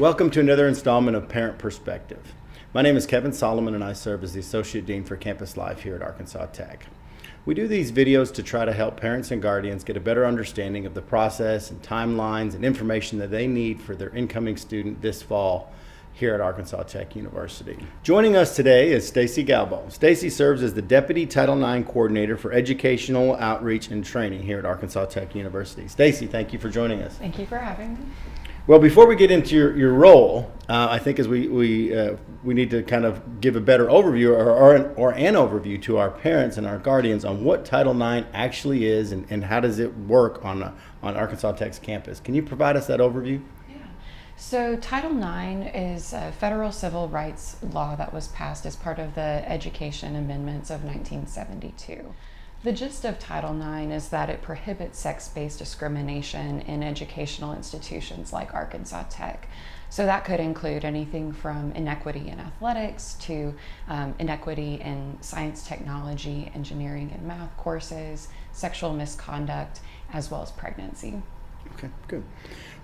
Welcome to another installment of Parent Perspective. My name is Kevin Solomon and I serve as the Associate Dean for Campus Life here at Arkansas Tech. We do these videos to try to help parents and guardians get a better understanding of the process and timelines and information that they need for their incoming student this fall here at Arkansas Tech University. Joining us today is Stacy Galbo. Stacy serves as the Deputy Title IX Coordinator for Educational Outreach and Training here at Arkansas Tech University. Stacy, thank you for joining us. Thank you for having me. Well, before we get into your role, I think as we need to kind of give a better overview or an overview to our parents and our guardians on what Title IX actually is and how does it work on Arkansas Tech's campus. Can you provide us that overview? Yeah. So Title IX is a federal civil rights law that was passed as part of the Education Amendments of 1972. The gist of Title IX is that it prohibits sex-based discrimination in educational institutions like Arkansas Tech. So that could include anything from inequity in athletics to inequity in science, technology, engineering, and math courses, sexual misconduct, as well as pregnancy. Okay, good.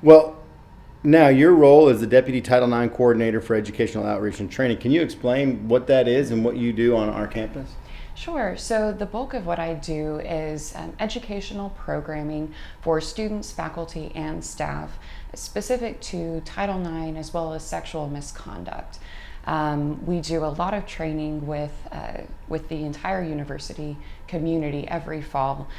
Well, now your role as the Deputy Title IX Coordinator for Educational Outreach and Training, can you explain what that is and what you do on our campus? Sure. So the bulk of what I do is educational programming for students, faculty, and staff specific to Title IX as well as sexual misconduct. We do a lot of training with the entire university community every fall.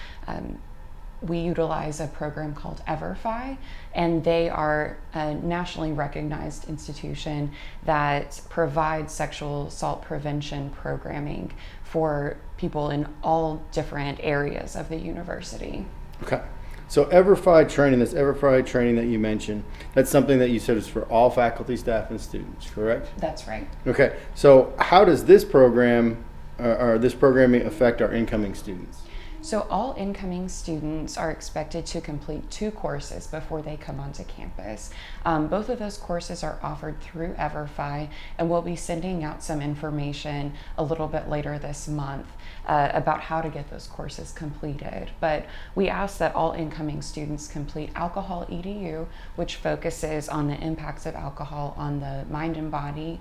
We utilize a program called EverFi, and they are a nationally recognized institution that provides sexual assault prevention programming for people in all different areas of the university. Okay. So EverFi training, this EverFi training that you mentioned, that's something that you said is for all faculty, staff, and students, correct? That's right. Okay. So how does this program or this programming affect our incoming students? So all incoming students are expected to complete 2 courses before they come onto campus. Both of those courses are offered through EverFi, and we'll be sending out some information a little bit later this month about how to get those courses completed. But we ask that all incoming students complete Alcohol EDU, which focuses on the impacts of alcohol on the mind and body,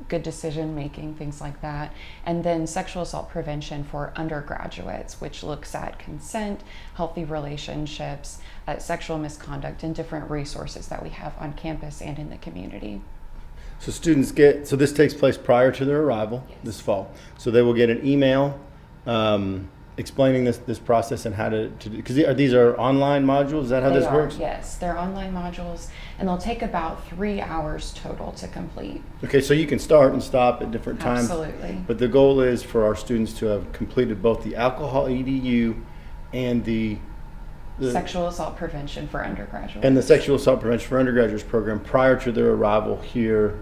good decision making, things like that. And then Sexual Assault Prevention for undergraduates, which looks at consent, healthy relationships, sexual misconduct, and different resources that we have on campus and in the community. So so this takes place prior to their arrival this fall. So they will get an email explaining this process and how to do, because these are online modules, is that how this works? Yes, they're online modules, and they'll take about 3 hours total to complete. Okay, so you can start and stop at different times. Absolutely. But the goal is for our students to have completed both the Alcohol EDU and the Sexual Assault Prevention for undergraduates. And the Sexual Assault Prevention for Undergraduates program prior to their arrival here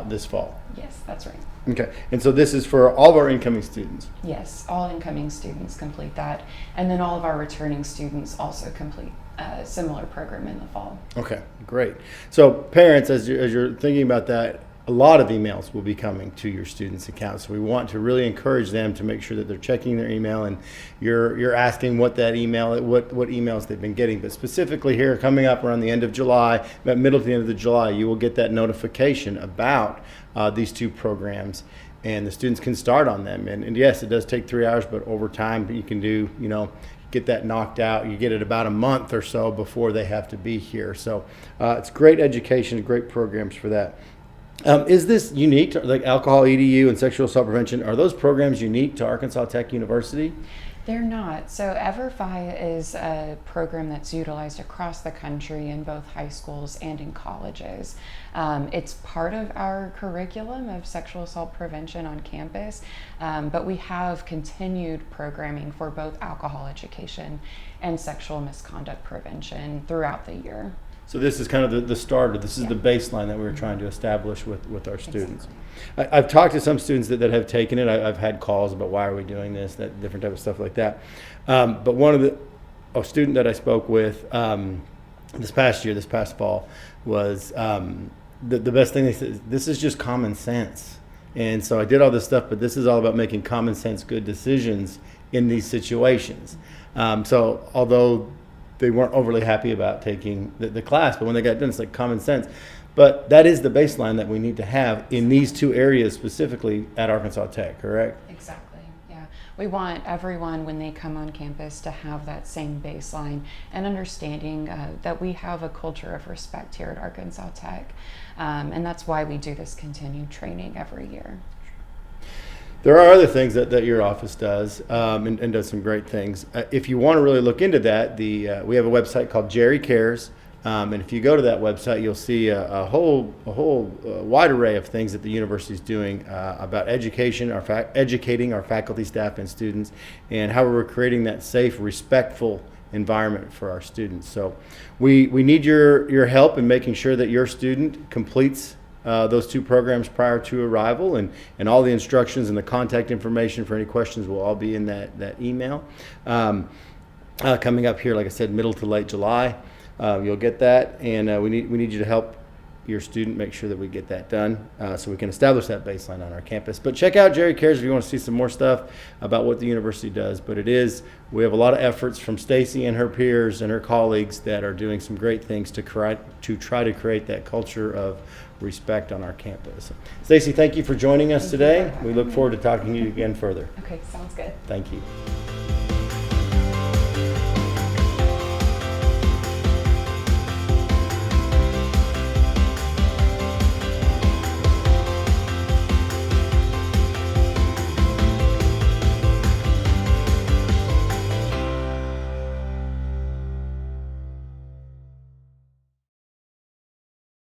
this fall. Yes, that's right. Okay, and so this is for all of our incoming students. Yes, all incoming students complete that, and then all of our returning students also complete a similar program in the fall. Okay, great. So parents, as you're thinking about that, a lot of emails will be coming to your students' accounts. So we want to really encourage them to make sure that they're checking their email, and you're asking what emails they've been getting. But specifically here, coming up around the end of July, about middle to the end of July, you will get that notification about these 2 programs, and the students can start on them. And yes, it does take 3 hours, but over time you can do, get that knocked out. You get it about a month or so before they have to be here. So it's great education, great programs for that. Is this unique to, like Alcohol EDU and Sexual Assault Prevention? Are those programs unique to Arkansas Tech University? They're not. So EverFi is a program that's utilized across the country in both high schools and in colleges. It's part of our curriculum of sexual assault prevention on campus, but we have continued programming for both alcohol education and sexual misconduct prevention throughout the year. So this is kind of the starter. This is the baseline that we were trying to establish with our students. Exactly. I've talked to some students that have taken it. I've had calls about why are we doing this, that different type of stuff like that. But one of a student that I spoke with this past fall, was the best thing they said, this is just common sense. And so I did all this stuff, but this is all about making common sense, good decisions in these situations. So although they weren't overly happy about taking the class, but when they got done, it's like common sense. But that is the baseline that we need to have in these two areas specifically at Arkansas Tech, correct? Exactly, yeah. We want everyone, when they come on campus, to have that same baseline and understanding that we have a culture of respect here at Arkansas Tech. And that's why we do this continued training every year. There are other things that your office does and does some great things. If you want to really look into that, we have a website called Jerry Cares. And if you go to that website, you'll see a whole wide array of things that the university is doing about education, educating our faculty, staff, and students, and how we're creating that safe, respectful environment for our students. So we need your help in making sure that your student completes those two programs prior to arrival, and all the instructions and the contact information for any questions will all be in that email. Coming up here, like I said, middle to late July. You'll get that, and we need you to help your student make sure that we get that done so we can establish that baseline on our campus. But check out Jerry Cares if you want to see some more stuff about what the university does. But we have a lot of efforts from Stacy and her peers and her colleagues that are doing some great things to try to create that culture of respect on our campus. Stacy, thank you for joining us today. We look forward to talking to you again further. Okay, sounds good. Thank you.